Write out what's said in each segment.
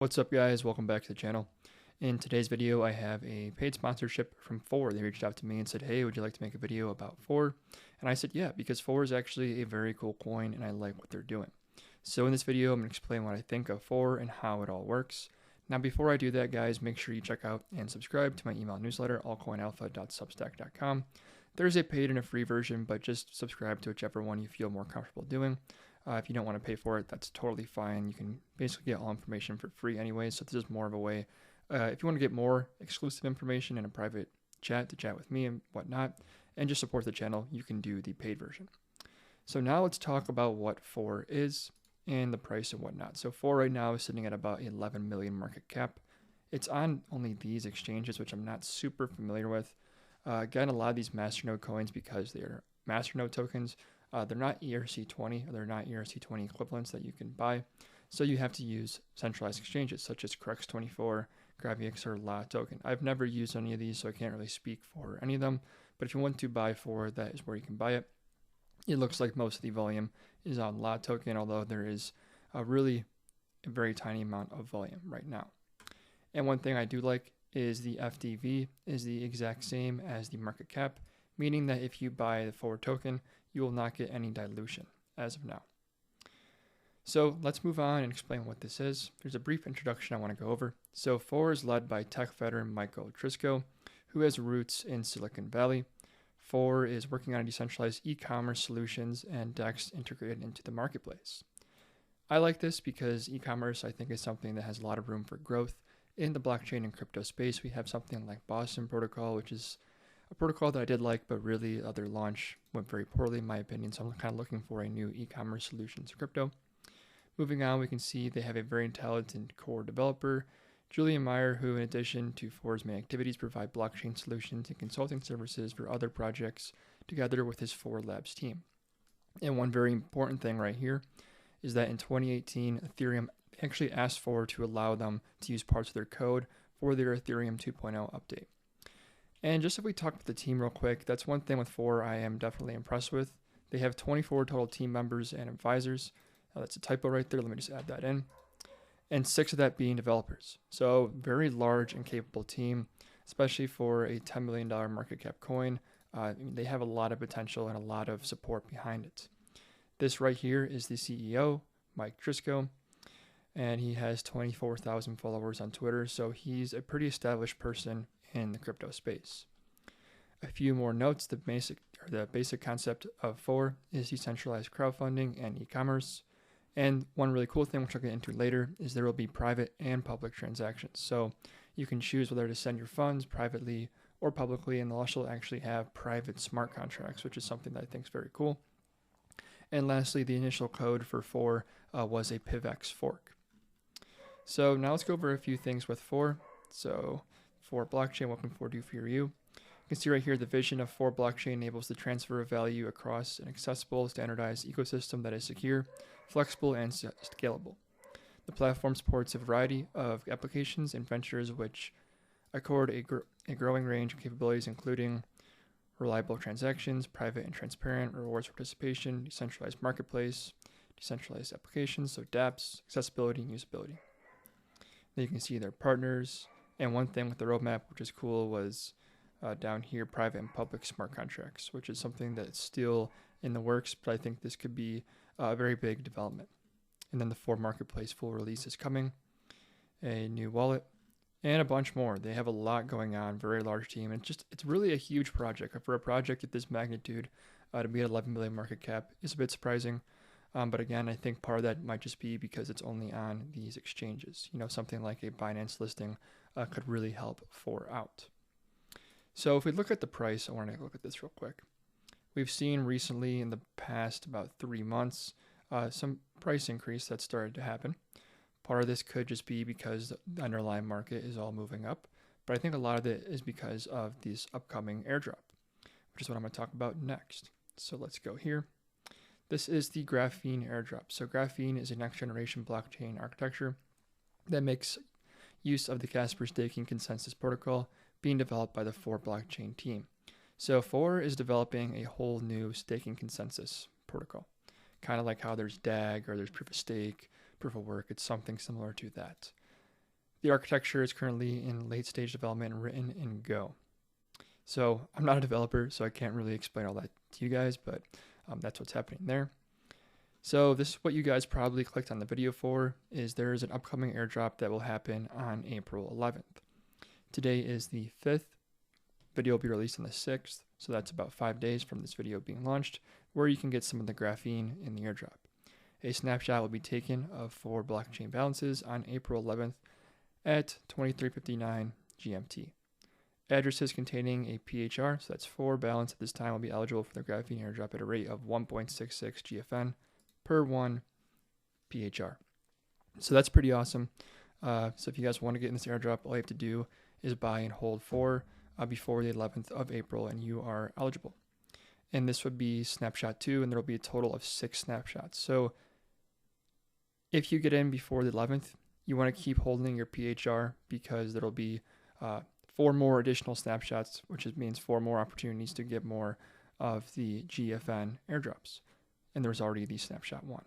What's up guys, welcome back to the channel. In today's video I have a paid sponsorship from Phore. They reached out to me and said, hey, would you like to make a video about Phore? And I said yeah, because Phore is actually a very cool coin and I like what they're doing. So in this video I'm going to explain what I think of Phore and how it all works. Now before I do that guys, make sure you check out and subscribe to my email newsletter, altcoinalpha.substack.com. There's a paid and a free version, but just subscribe to whichever one you feel more comfortable doing. If you don't want to pay for it, that's totally fine. You can basically get all information for free anyway, so this is more of a way. If you want to get more exclusive information in a private chat to chat with me and whatnot, and just support the channel, you can do the paid version. So now let's talk about what Phore is and the price and whatnot. So Phore right now is sitting at about 11 million market cap. It's on only these exchanges, which I'm not super familiar with. Again, a lot of these masternode coins, because they are masternode tokens, they're not ERC20, they're not ERC20 equivalents that you can buy. So you have to use centralized exchanges such as Crex24, Graphene, or La Token. I've never used any of these, so I can't really speak for any of them. But if you want to buy Phore, that is where you can buy it. It looks like most of the volume is on La Token, although there is a very tiny amount of volume right now. And one thing I do like is the FDV is the exact same as the market cap, meaning that if you buy the Phore token, you will not get any dilution as of now. So let's move on and explain what this is. There's a brief introduction I want to go over. So Phore is led by tech veteran Michael Trisco, who has roots in Silicon Valley. Phore is working on decentralized e-commerce solutions and DEX integrated into the marketplace. I like this because e-commerce I think is something that has a lot of room for growth. In the blockchain and crypto space, we have something like Boston Protocol, which is a protocol that I did like, but really their launch went very poorly in my opinion, so I'm kind of looking for a new e-commerce solution to crypto. Moving on, we can see they have a very talented core developer, Julian Meyer, who in addition to Phore's main activities provide blockchain solutions and consulting services for other projects together with his Phore Labs team. And one very important thing right here is that in 2018, Ethereum actually asked Phore to allow them to use parts of their code for their Ethereum 2.0 update. And just if we talk about the team real quick, that's one thing with Phore I am definitely impressed with. They have 24 total team members and advisors. That's a typo right there. Let me just add that in. And 6 of that being developers. So very large and capable team, especially for a $10 million market cap coin. They have a lot of potential and a lot of support behind it. This right here is the CEO, Mike Trisco, and he has 24,000 followers on Twitter. So he's a pretty established person in the crypto space. A few more notes. The basic concept of Phore is decentralized crowdfunding and e-commerce. And one really cool thing, which I'll get into later, is there will be private and public transactions. So you can choose whether to send your funds privately or publicly, and they'll also actually have private smart contracts, which is something that I think is very cool. And lastly, the initial code for Phore was a PivX fork. So now let's go over a few things with Phore. So Phore blockchain, what can Phore do for you? You can see right here the vision of Phore blockchain enables the transfer of value across an accessible, standardized ecosystem that is secure, flexible, and scalable. The platform supports a variety of applications and ventures which accord a growing range of capabilities, including reliable transactions, private and transparent rewards participation, decentralized marketplace, decentralized applications, so dApps, accessibility, and usability. Then you can see their partners. And one thing with the roadmap, which is cool, was down here, private and public smart contracts, which is something that's still in the works, but I think this could be a very big development. And then the Phore Marketplace full release is coming, a new wallet, and a bunch more. They have a lot going on, very large team. And it's really a huge project. For a project at this magnitude, to be at 11 million market cap is a bit surprising. But again, I think part of that might just be because it's only on these exchanges. You know, something like a Binance listing could really help Phore out. So if we look at the price, I want to look at this real quick. We've seen recently in the past about 3 months, some price increase that started to happen. Part of this could just be because the underlying market is all moving up, but I think a lot of it is because of this upcoming airdrop, which is what I'm going to talk about next. So let's go here. This is the Graphene airdrop. So Graphene is a next generation blockchain architecture that makes use of the Casper staking consensus protocol being developed by the Phore blockchain team. So Phore is developing a whole new staking consensus protocol, kind of like how there's DAG or there's proof of stake, proof of work. It's something similar to that. The architecture is currently in late stage development and written in Go. So I'm not a developer, so I can't really explain all that to you guys, but that's what's happening there. So this is what you guys probably clicked on the video for, is there is an upcoming airdrop that will happen on April 11th. Today is the 5th. Video will be released on the 6th, so that's about 5 days from this video being launched, where you can get some of the graphene in the airdrop. A snapshot will be taken of 4 blockchain balances on April 11th at 23:59 GMT. Addresses containing a PHR, so that's 4 balance at this time, will be eligible for the graphene airdrop at a rate of 1.66 GFN per 1 PHR. So that's pretty awesome. So if you guys want to get in this airdrop, all you have to do is buy and hold Phore before the 11th of April, and you are eligible. And this would be snapshot 2, and there will be a total of 6 snapshots. So if you get in before the 11th, you want to keep holding your PHR, because there will be 4 more additional snapshots, which means 4 more opportunities to get more of the GFN airdrops. And there's already the snapshot 1.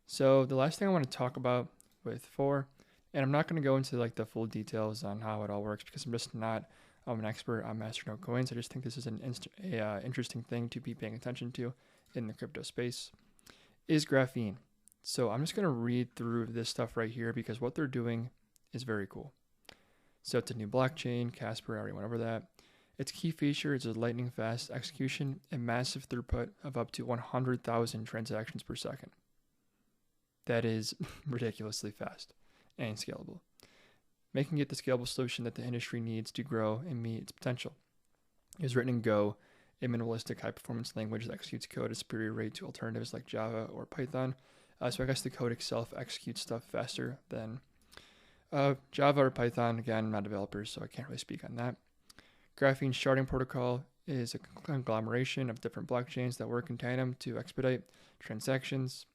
So the last thing I want to talk about with Phore, and I'm not going to go into like the full details on how it all works, because I'm just not an expert on masternode coins. I just think this is an interesting thing to be paying attention to in the crypto space, is Graphene. So I'm just going to read through this stuff right here, because what they're doing is very cool. So it's a new blockchain, Casper, I already went over that. Its key feature is a lightning fast execution and massive throughput of up to 100,000 transactions per second. That is ridiculously fast and scalable, making it the scalable solution that the industry needs to grow and meet its potential. It is written in Go, a minimalistic high-performance language that executes code at a superior rate to alternatives like Java or Python. So I guess the code itself executes stuff faster than Java or Python. Again, I'm not a developer, so I can't really speak on that. Graphene sharding protocol is a conglomeration of different blockchains that work in tandem to expedite transactions.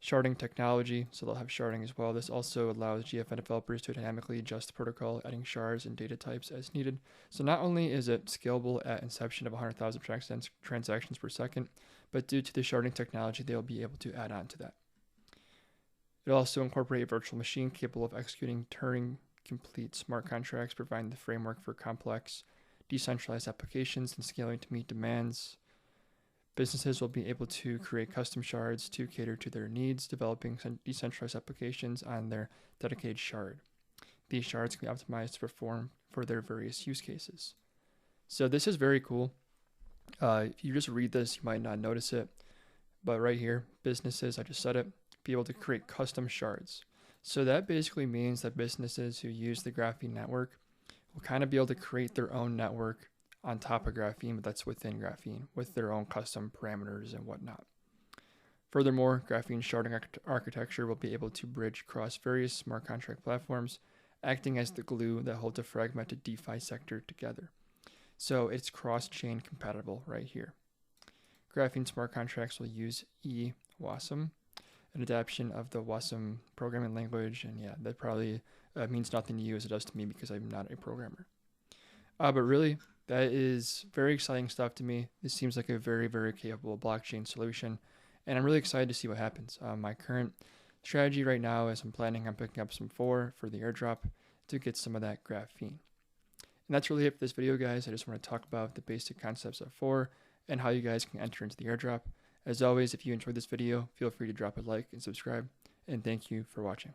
Sharding technology, so they'll have sharding as well. This also allows GFN developers to dynamically adjust the protocol, adding shards and data types as needed. So not only is it scalable at inception of 100,000 transactions per second, but due to the sharding technology, they'll be able to add on to that. It'll also incorporate a virtual machine capable of executing Turing-complete smart contracts, providing the framework for complex, decentralized applications and scaling to meet demands. Businesses will be able to create custom shards to cater to their needs, developing decentralized applications on their dedicated shard. These shards can be optimized to perform for their various use cases. So this is very cool. If you just read this, you might not notice it, but right here, businesses, I just said it, be able to create custom shards. So that basically means that businesses who use the Graphene network will kind of be able to create their own network on top of Graphene, but that's within Graphene with their own custom parameters and whatnot. Furthermore, Graphene sharding architecture will be able to bridge across various smart contract platforms, acting as the glue that holds a fragmented DeFi sector together. So it's cross-chain compatible right here. Graphene smart contracts will use eWASM, an adaptation of the WASM programming language, and yeah, that probably means nothing to you as it does to me, because I'm not a programmer. But really, that is very exciting stuff to me. This seems like a very, very capable blockchain solution, and I'm really excited to see what happens. My current strategy right now is I'm planning on picking up some Phore for the airdrop to get some of that Graphene. And that's really it for this video, guys. I just want to talk about the basic concepts of Phore and how you guys can enter into the airdrop. As always, if you enjoyed this video, feel free to drop a like and subscribe, and thank you for watching.